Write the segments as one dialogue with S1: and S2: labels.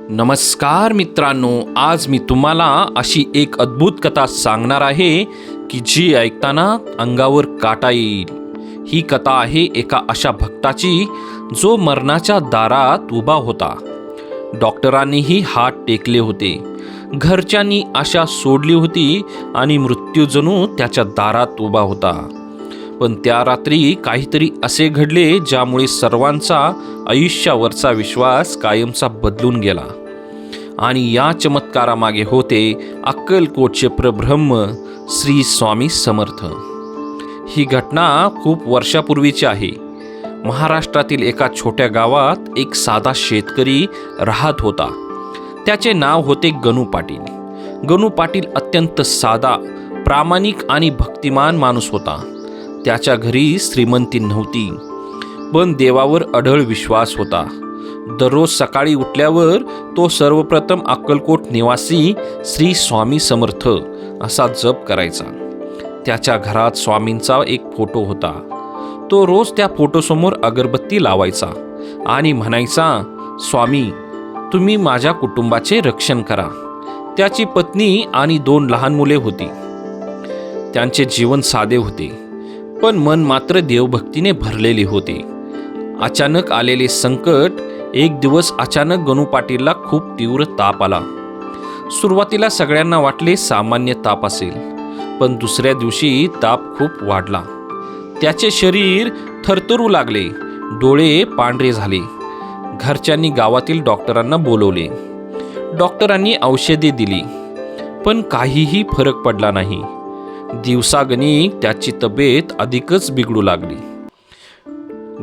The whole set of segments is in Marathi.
S1: नमस्कार मित्रांनो, आज मी तुम्हाला अशी एक अद्भुत कथा सांगणार आहे की जी ऐकताना अंगावर काटा येईल. ही कथा आहे एका अशा भक्ताची जो मरणाच्या दारात उभा होता. डॉक्टरांनीही हात टेकले होते, घरच्यांनी आशा सोडली होती आणि मृत्यू जणू त्याच्या दारात उभा होता. पण त्या रात्री काहीतरी असे घडले ज्यामुळे सर्वांचा आयुष्यावरचा विश्वास कायमचा बदलून गेला. आणि या चमत्कारामागे होते अक्कलकोटचे प्रब्रह्म श्री स्वामी समर्थ. ही घटना खूप वर्षापूर्वीची आहे. महाराष्ट्रातील एका छोट्या गावात एक साधा शेतकरी राहत होता. त्याचे नाव होते गणू पाटील. गणू पाटील अत्यंत साधा, प्रामाणिक आणि भक्तिमान माणूस होता. त्याच्या घरी श्रीमंती नव्हती, पण देवावर अढळ विश्वास होता. दररोज सकाळी उठल्यावर तो सर्वप्रथम अक्कलकोट निवासी श्री स्वामी समर्थ असा जप करायचा. त्याच्या घरात स्वामींचा एक फोटो होता. तो रोज त्या फोटोसमोर अगरबत्ती लावायचा आणि म्हणायचा, स्वामी, तुम्ही माझ्या कुटुंबाचे रक्षण करा. त्याची पत्नी आणि 2 लहान मुले होती. त्यांचे जीवन साधे होते, पण मन मात्र देवभक्तीने भरलेले होते. अचानक आलेले संकट. एक दिवस अचानक गणू पाटीलला खूप तीव्र ताप आला. सुरुवातीला सगळ्यांना वाटले सामान्य ताप असेल, पण दुसऱ्या दिवशी ताप खूप वाढला. त्याचे शरीर थरथरू लागले, डोळे पांढरे झाले. घरच्यांनी गावातील डॉक्टरांना बोलवले. डॉक्टरांनी औषधे दिली, पण काहीही फरक पडला नाही. दिवसागणिक त्याची तब्येत अधिकच बिघडू लागली.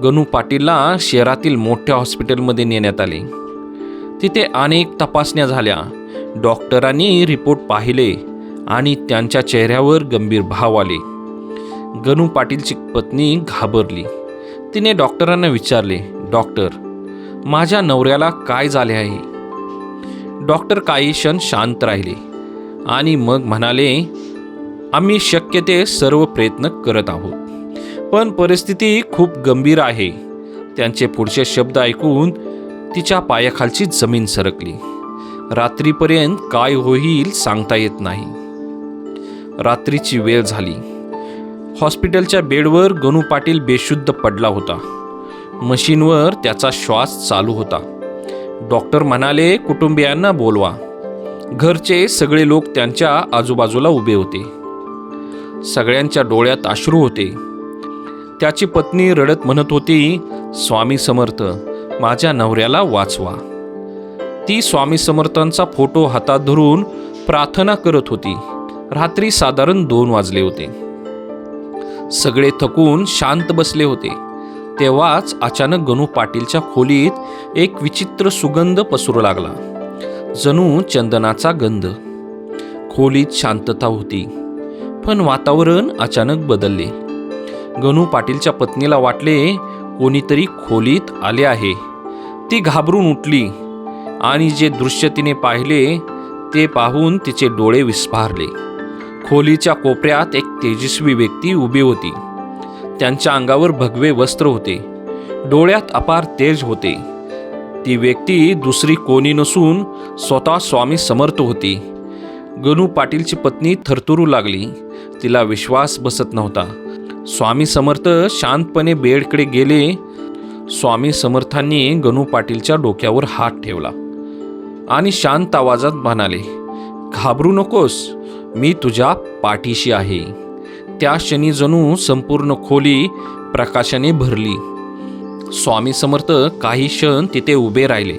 S1: गणू पाटीलला शहरातील मोठ्या हॉस्पिटलमध्ये नेण्यात आले. तिथे अनेक तपासण्या झाल्या. डॉक्टरांनी रिपोर्ट पाहिले आणि त्यांच्या चेहऱ्यावर गंभीर भाव आले. गणू पाटीलची पत्नी घाबरली. तिने डॉक्टरांना विचारले, डॉक्टर, माझ्या नवऱ्याला काय झाले आहे? डॉक्टर काही क्षण शांत राहिले आणि मग म्हणाले, आम्ही शक्य ते सर्व प्रयत्न करत आहोत, पण परिस्थिती खूप गंभीर आहे. त्यांचे पुढचे शब्द ऐकून तिच्या पायाखालची जमीन सरकली. रात्रीपर्यंत काय होईल सांगता येत नाही. रात्रीची वेळ झाली. हॉस्पिटलच्या बेडवर गणू पाटील बेशुद्ध पडला होता. मशीनवर त्याचा श्वास चालू होता. डॉक्टर म्हणाले, कुटुंबियांना बोलवा. घरचे सगळे लोक त्यांच्या आजूबाजूला उभे होते. सगळ्यांच्या डोळ्यात अश्रू होते. त्याची पत्नी रडत म्हणत होती, स्वामी समर्थ, माझ्या नवऱ्याला वाचवा. ती स्वामी समर्थांचा फोटो हातात धरून प्रार्थना करत होती. रात्री साधारण 2 वाजले होते. सगळे थकून शांत बसले होते. तेव्हाच अचानक गणू पाटीलच्या खोलीत एक विचित्र सुगंध पसरू लागला, जणू चंदनाचा गंध. खोलीत शांतता होती, पण वातावरण अचानक बदलले. गणू पाटीलच्या पत्नीला वाटले कोणीतरी खोलीत आले आहे. ती घाबरून उठली आणि जे दृश्य तिने पाहिले ते पाहून तिचे डोळे विस्फारले. खोलीच्या कोपऱ्यात एक तेजस्वी व्यक्ती उभी होती. त्यांच्या अंगावर भगवे वस्त्र होते, डोळ्यात अपार तेज होते. ती व्यक्ती दुसरी कोणी नसून स्वतः स्वामी समर्थ होती. गणू पाटीलची पत्नी थरथरू लागली. तिला विश्वास बसत नव्हता. स्वामी समर्थ शांतपणे बेडकडे गेले. स्वामी समर्थांनी गणू पाटीलच्या डोक्यावर हात ठेवला आणि शांत आवाजात म्हणाले, घाबरू नकोस, मी तुझ्या पाठीशी आहे. त्या क्षणी जणू संपूर्ण खोली प्रकाशाने भरली. स्वामी समर्थ काही क्षण तिथे उभे राहिले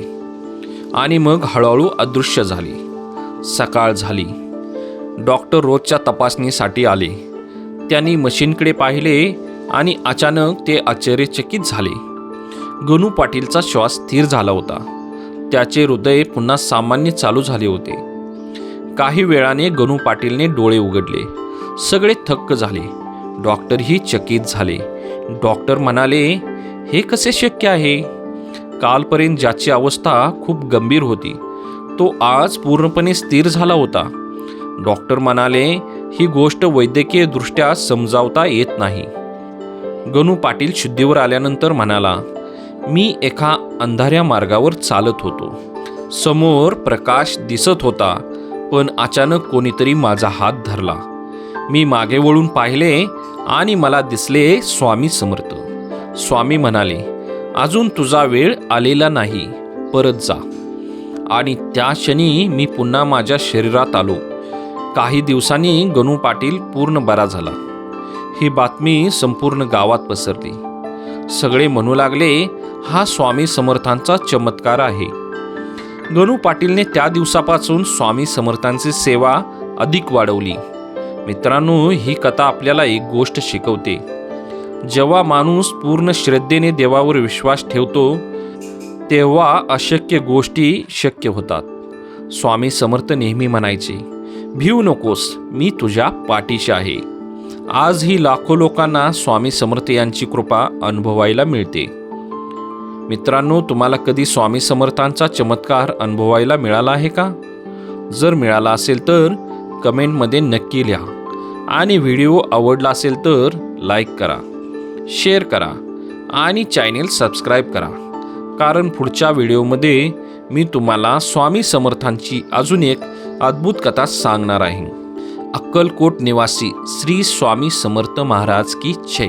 S1: आणि मग हळूहळू अदृश्य झाले. सकाळ झाली. डॉक्टर रोजच्या तपासणीसाठी आले. त्यांनी मशीनकडे पाहिले आणि अचानक ते आश्चर्यचकित झाले. गणू पाटीलचा श्वास स्थिर झाला होता. त्याचे हृदय पुन्हा सामान्य चालू झाले होते. काही वेळाने गणू पाटीलने डोळे उघडले. सगळे थक्क झाले. डॉक्टरही चकित झाले. डॉक्टर म्हणाले, हे कसे शक्य आहे? कालपर्यंत ज्याची अवस्था खूप गंभीर होती तो आज पूर्णपणे स्थिर झाला होता. डॉक्टर म्हणाले, ही गोष्ट वैद्यकीय दृष्ट्या समजावता येत नाही. गणू पाटील शुद्धीवर आल्यानंतर म्हणाला, मी एका अंधाऱ्या मार्गावर चालत होतो. समोर प्रकाश दिसत होता, पण अचानक कोणीतरी माझा हात धरला. मी मागे वळून पाहिले आणि मला दिसले स्वामी समर्थ. स्वामी म्हणाले, अजून तुझा वेळ आलेला नाही, परत जा. आणि त्या क्षणी मी पुन्हा माझ्या शरीरात आलो. काही दिवसांनी गणू पाटील पूर्ण बरा झाला. ही बातमी संपूर्ण गावात पसरली. सगळे म्हणू लागले, हा स्वामी समर्थांचा चमत्कार आहे. गणू पाटीलने त्या दिवसापासून स्वामी समर्थांची सेवा अधिक वाढवली. मित्रांनो, ही कथा आपल्याला एक गोष्ट शिकवते. जेव्हा माणूस पूर्ण श्रद्धेने देवावर विश्वास ठेवतो, तेव्हा अशक्य गोष्टी शक्य होतात. स्वामी समर्थ नेहमी म्हणायचे, भिवू नकोस, मी तुझ्या पाठीशी आहे. आजही लाखो लोकांना स्वामी समर्थ यांची कृपा अनुभवायला मिळते. मित्रांनो, तुम्हाला कधी स्वामी समर्थांचा चमत्कार अनुभवायला मिळाला आहे का? जर मिळाला असेल तर कमेंटमध्ये नक्की लिहा. आणि व्हिडिओ आवडला असेल तर लाईक करा, शेअर करा आणि चॅनेल सबस्क्राईब करा. कारण पुढच्या व्हिडिओमध्ये मी तुम्हाला स्वामी समर्थांची अजून एक अद्भुत कथा सांगणार आहे. अक्कलकोट निवासी श्री स्वामी समर्थ महाराज की जय.